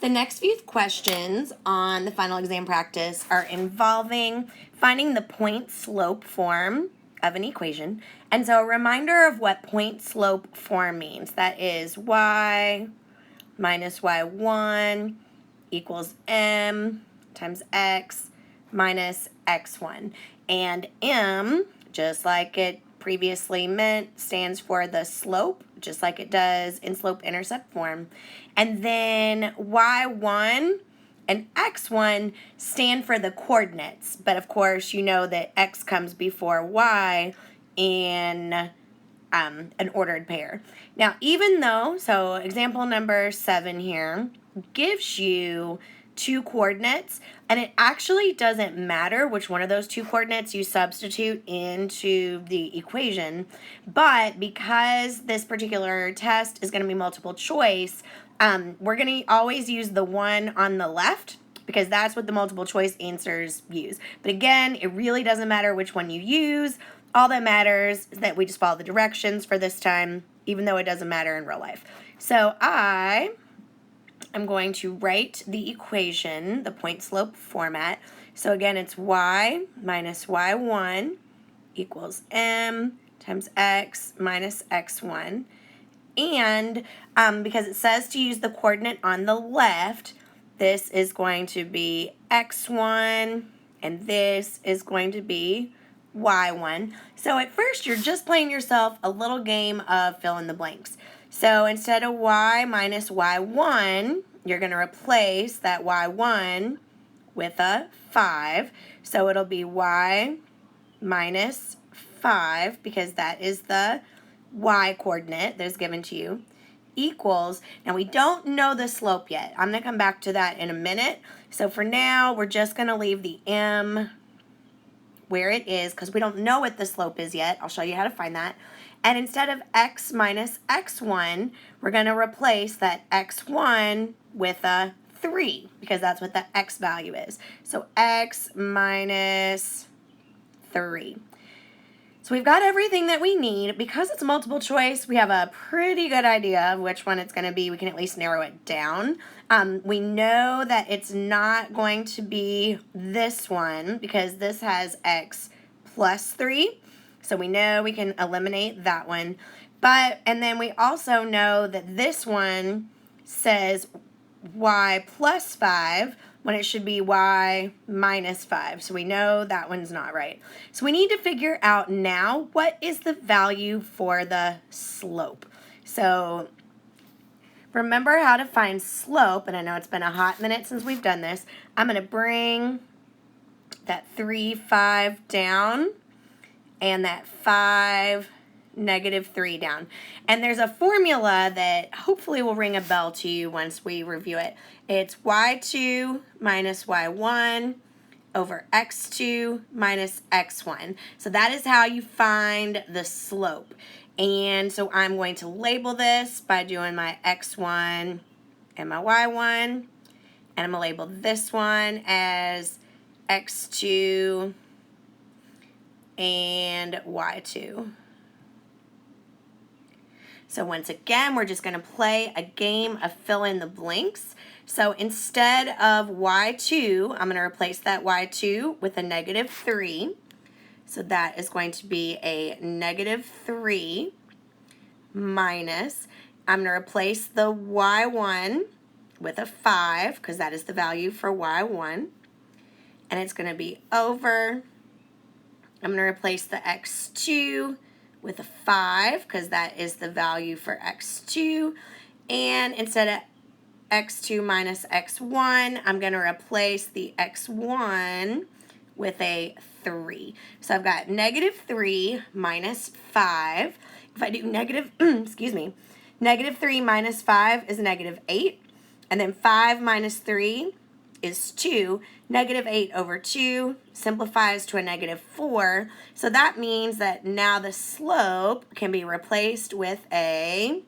The next few questions on the final exam practice are involving finding the point-slope form of an equation. And so a reminder of what point-slope form means. That is y minus y1 equals m times x minus x1. And m, just like it previously meant, stands for the slope, just like it does in slope-intercept form. And then y1 and x1 stand for the coordinates. But of course, you know that x comes before y in an ordered pair. Now, even though, so example number 7 here gives you 2 coordinates, and it actually doesn't matter which one of those 2 coordinates you substitute into the equation, but because this particular test is going to be multiple choice, we're going to always use the one on the left because that's what the multiple choice answers use. But again, it really doesn't matter which one you use. All that matters is that we just follow the directions for this time, even though it doesn't matter in real life. So I'm going to write the equation, the point-slope format. So again, it's y minus y1 equals m times x minus x1. And because it says to use the coordinate on the left, this is going to be x1, and this is going to be y1. So at first, you're just playing yourself a little game of fill in the blanks. So instead of y minus y1, you're going to replace that y1 with a 5. So it'll be y minus 5, because that is the y coordinate that is given to you, equals, now we don't know the slope yet. I'm going to come back to that in a minute. So for now, we're just going to leave the m where it is because we don't know what the slope is yet. I'll show you how to find that. And instead of x minus x1, we're going to replace that x1 with a 3 because that's what the x value is. So x minus 3. So we've got everything that we need. Because it's multiple choice, we have a pretty good idea of which one it's going to be. We can at least narrow it down. We know that it's not going to be this one because this has x plus 3. So we know we can eliminate that one. And then we also know that this one says y plus 5 when it should be y minus 5. So we know that one's not right. So we need to figure out now what is the value for the slope. So remember how to find slope, and I know it's been a hot minute since we've done this. I'm going to bring that 3, 5 down and that 5, negative 3 down. And there's a formula that hopefully will ring a bell to you once we review it. It's y2 minus y1 over x2 minus x1. So that is how you find the slope. And so I'm going to label this by doing my x1 and my y1. And I'm going to label this one as x2 and y2. So once again, we're just going to play a game of fill in the blanks. So instead of y2, I'm going to replace that y2 with a negative 3. So that is going to be a negative 3 minus, I'm going to replace the y1 with a 5 because that is the value for y1. And it's going to be over, I'm going to replace the x2 with a 5 because that is the value for x2. And instead of x2 minus x1, I'm going to replace the x1 with a 3. So I've got negative 3 minus 5. If I do negative, negative 3 minus 5 is negative 8. And then 5 minus 3 is 2. Negative 8 over 2 simplifies to a negative 4. So that means that now the slope can be replaced with I'm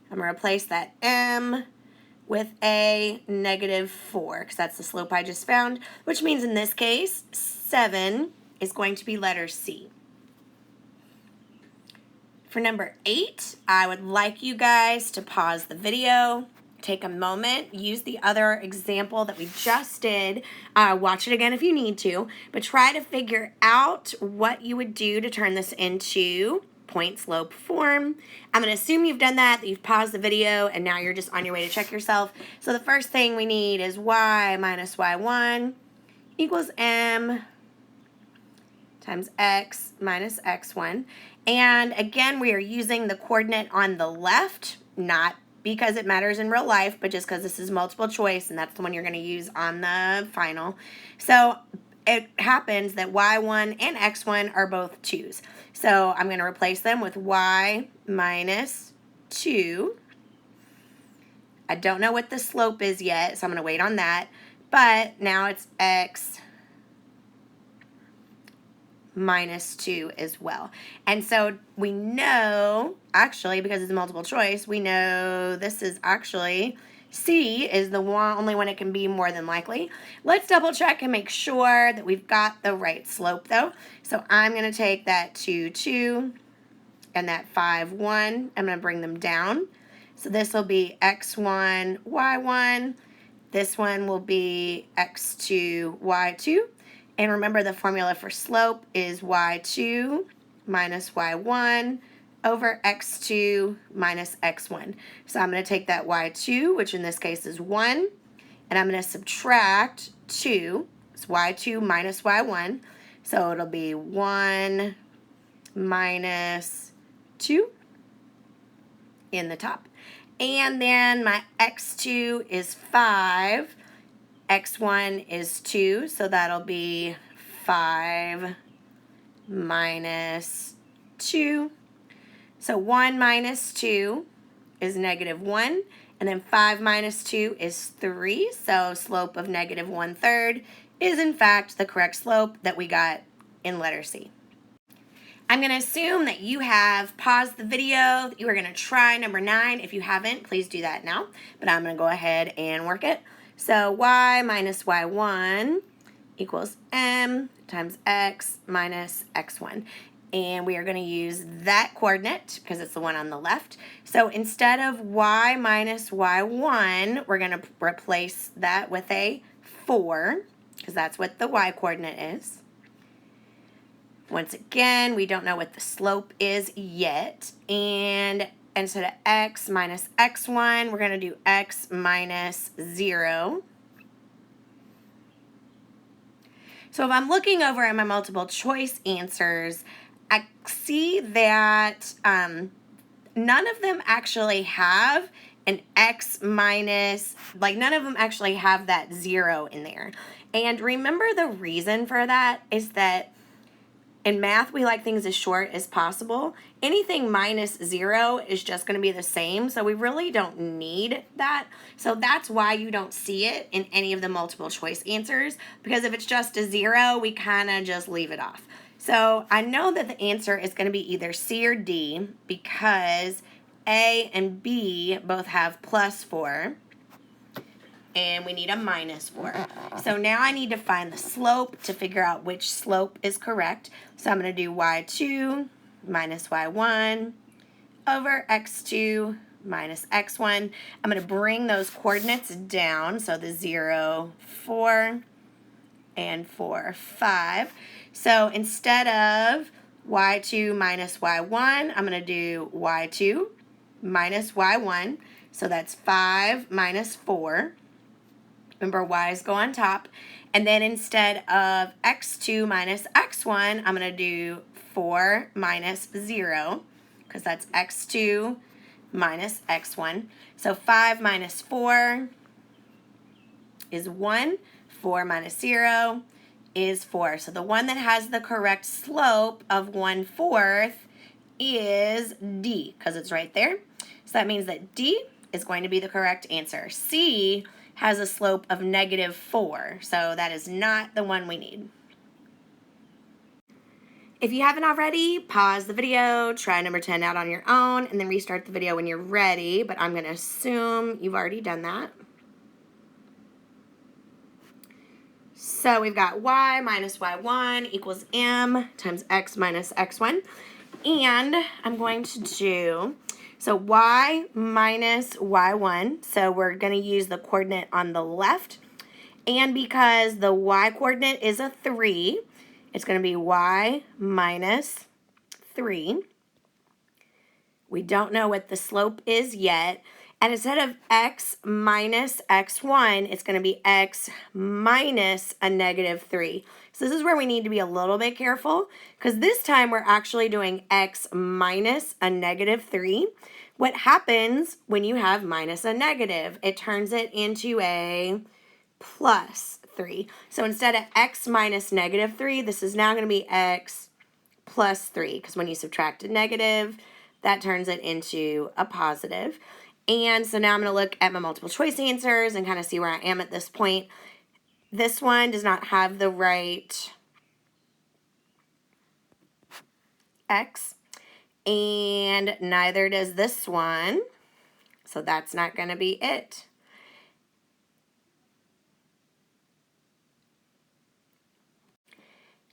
going to replace that m with a negative 4 because that's the slope I just found, which means in this case, 7 is going to be letter C. For number 8, I would like you guys to pause the video, take a moment, use the other example that we just did, watch it again if you need to, but try to figure out what you would do to turn this into point slope form. I'm going to assume you've done that you've paused the video, and now you're just on your way to check yourself. So the first thing we need is y minus y1 equals m times x minus x1. And again, we are using the coordinate on the left, not because it matters in real life, but just because this is multiple choice, and that's the one you're going to use on the final. So it happens that y1 and x1 are both 2's. So I'm going to replace them with y minus 2. I don't know what the slope is yet, so I'm going to wait on that. But now it's x minus 2 as well. And so we know, actually, because it's multiple choice, we know this is actually C is the only one it can be more than likely. Let's double check and make sure that we've got the right slope though. So I'm going to take that 2, 2 and that 5, 1. I'm going to bring them down. So this will be x1, y1. This one will be x2, y2. And remember, the formula for slope is y2 minus y1 over x2 minus x1. So I'm going to take that y2, which in this case is 1, and I'm going to subtract 2. It's y2 minus y1. So it'll be 1 minus 2 in the top. And then my x2 is 5. x1 is 2, so that'll be 5 minus 2. So 1 minus 2 is negative 1, and then 5 minus 2 is 3, so slope of negative 1/3 is in fact the correct slope that we got in letter C. I'm going to assume that you have paused the video, that you are going to try number 9. If you haven't, please do that now, but I'm going to go ahead and work it. So y minus y1 equals m times x minus x1. And we are going to use that coordinate because it's the one on the left. So instead of y minus y1, we're going to replace that with a 4 because that's what the y coordinate is. Once again, we don't know what the slope is yet. And instead of x minus x1, we're going to do x minus 0. So if I'm looking over at my multiple choice answers, I see that none of them actually have an x minus, like none of them actually have that 0 in there. And remember, the reason for that is that in math, we like things as short as possible. Anything minus 0 is just going to be the same, so we really don't need that. So that's why you don't see it in any of the multiple choice answers, because if it's just a 0, we kind of just leave it off. So I know that the answer is going to be either C or D because A and B both have plus 4. And we need a minus 4. So now I need to find the slope to figure out which slope is correct. So I'm going to do y2 minus y1 over x2 minus x1. I'm going to bring those coordinates down. So the 0, 4, and 4, 5. So instead of y2 minus y1, I'm going to do y2 minus y1. So that's 5 minus 4. Remember, y's go on top. And then instead of x2 minus x1, I'm going to do 4 minus 0, because that's x2 minus x1. So 5 minus 4 is 1. 4 minus 0 is 4. So the one that has the correct slope of 1/4 is D, because it's right there. So that means that D is going to be the correct answer. C has a slope of -4, so that is not the one we need. If you haven't already, pause the video, try number 10 out on your own, and then restart the video when you're ready, but I'm going to assume you've already done that. So we've got y minus y1 equals m times x minus x1, and I'm going to do So y minus y1, so we're going to use the coordinate on the left. And because the y coordinate is a 3, it's going to be y minus 3. We don't know what the slope is yet. And instead of x minus x1, it's going to be x minus a negative 3. So this is where we need to be a little bit careful, because this time we're actually doing x minus a negative 3. What happens when you have minus a negative? It turns it into a plus 3. So instead of x minus negative 3, this is now going to be x plus 3, because when you subtract a negative, that turns it into a positive. And so now I'm going to look at my multiple choice answers and kind of see where I am at this point. This one does not have the right x, and neither does this one. So that's not going to be it.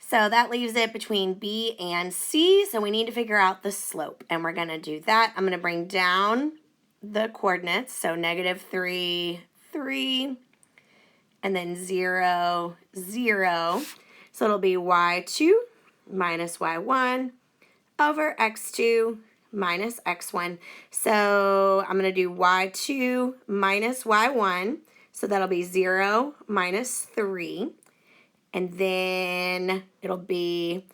So that leaves it between B and C. So we need to figure out the slope, and we're going to do that. I'm going to bring down the coordinates. So negative 3, 3, and then 0, 0. So it'll be y2 minus y1 over x2 minus x1. So I'm going to do y2 minus y1. So that'll be 0 minus 3. And then it'll be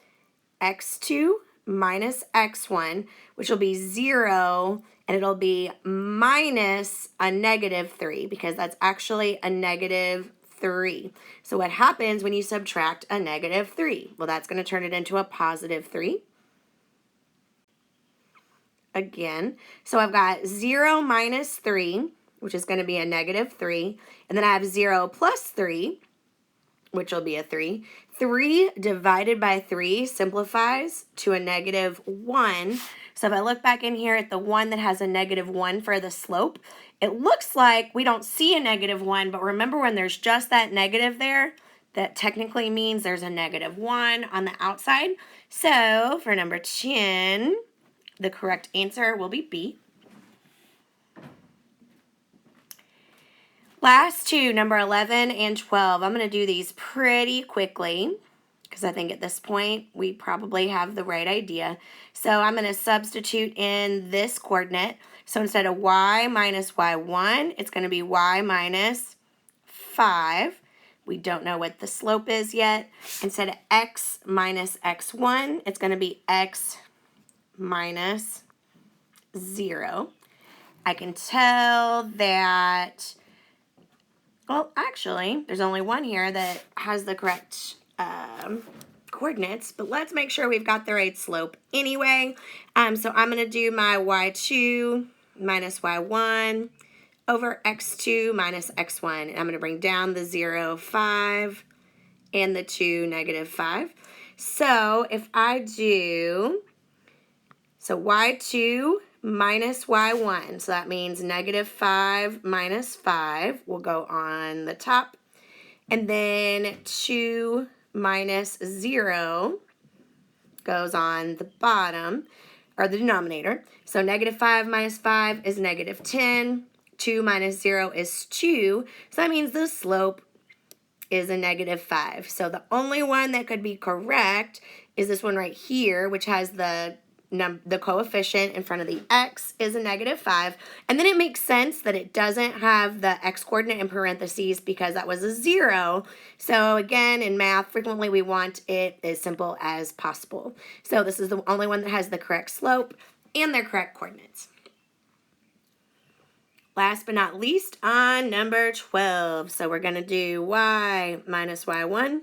x2 minus x1, which will be 0, and it'll be minus a negative 3, because that's actually a negative 3. So what happens when you subtract a negative 3? Well, that's going to turn it into a positive 3. Again, so I've got 0 minus 3, which is going to be a negative 3, and then I have 0 plus 3, which will be a 3. 3 divided by 3 simplifies to a negative 1. So if I look back in here at the one that has a negative 1 for the slope, it looks like we don't see a negative 1, but remember when there's just that negative there, that technically means there's a negative 1 on the outside. So for number 10, the correct answer will be B. Last two, number 11 and 12. I'm going to do these pretty quickly because I think at this point we probably have the right idea. So I'm going to substitute in this coordinate. So instead of y minus y1, it's going to be y minus 5. We don't know what the slope is yet. Instead of x minus x1, it's going to be x minus 0. I can tell that... Well, actually, there's only one here that has the correct coordinates, but let's make sure we've got the right slope anyway. So I'm going to do my y2 minus y1 over x2 minus x1. And I'm going to bring down the 0, 5, and the 2, negative 5. So if I do, so y2 minus y1, so that means negative 5 minus 5 will go on the top, and then 2 minus 0 goes on the bottom, or the denominator. So negative 5 minus 5 is negative 10, 2 minus 0 is 2, so that means the slope is a negative 5. So the only one that could be correct is this one right here, which has the coefficient in front of the x is a negative 5. And then it makes sense that it doesn't have the x coordinate in parentheses because that was a 0. So again, in math, frequently we want it as simple as possible. So this is the only one that has the correct slope and their correct coordinates. Last but not least, on number 12. So we're going to do y minus y1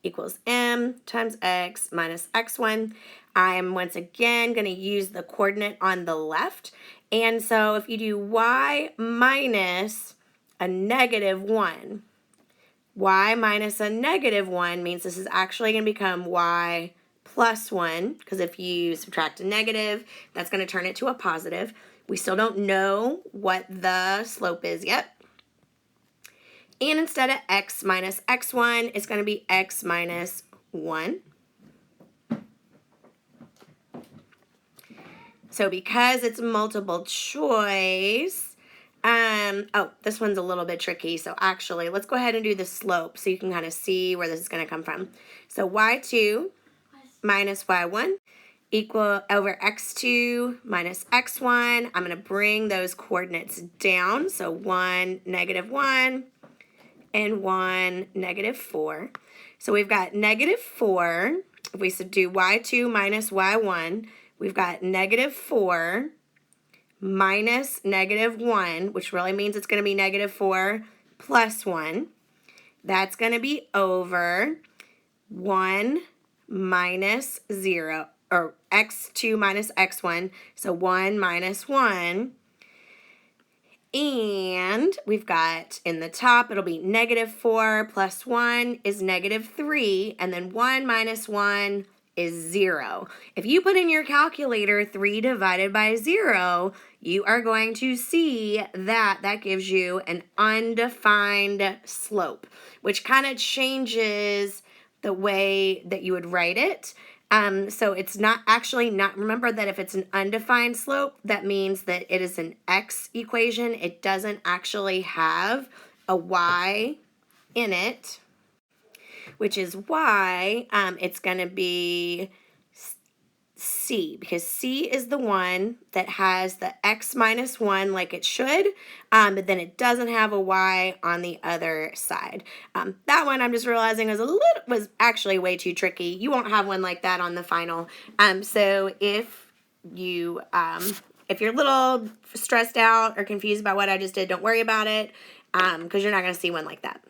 equals m times x minus x1. I am once again going to use the coordinate on the left. And so if you do y minus a negative 1, y minus a negative 1 means this is actually going to become y plus 1, because if you subtract a negative, that's going to turn it to a positive. We still don't know what the slope is yet. And instead of x minus x1, it's going to be x minus 1. So because it's multiple choice, oh, this one's a little bit tricky. So actually, let's go ahead and do the slope so you can kind of see where this is going to come from. So y2 minus y1 equal over x2 minus x1. I'm going to bring those coordinates down. So 1, -1, and 1, -4. So we've got -4. If we subdue y2 minus y1, we've got -4 minus -1, which really means it's going to be -4 plus 1. That's going to be over 1 minus 0, or x2 minus x1, so 1 minus 1. And we've got in the top, it'll be -4 plus 1 is -3, and then 1 minus 1 is 0. If you put in your calculator 3 divided by 0, you are going to see that that gives you an undefined slope, which kind of changes the way that you would write it. So it's not, remember that if it's an undefined slope, that means that it is an x equation. It doesn't actually have a y in it, which is why it's going to be C, because C is the one that has the x minus 1 like it should, but then it doesn't have a y on the other side. That one I'm just realizing was actually way too tricky. You won't have one like that on the final. So if you're a little stressed out or confused about what I just did, don't worry about it, because you're not going to see one like that.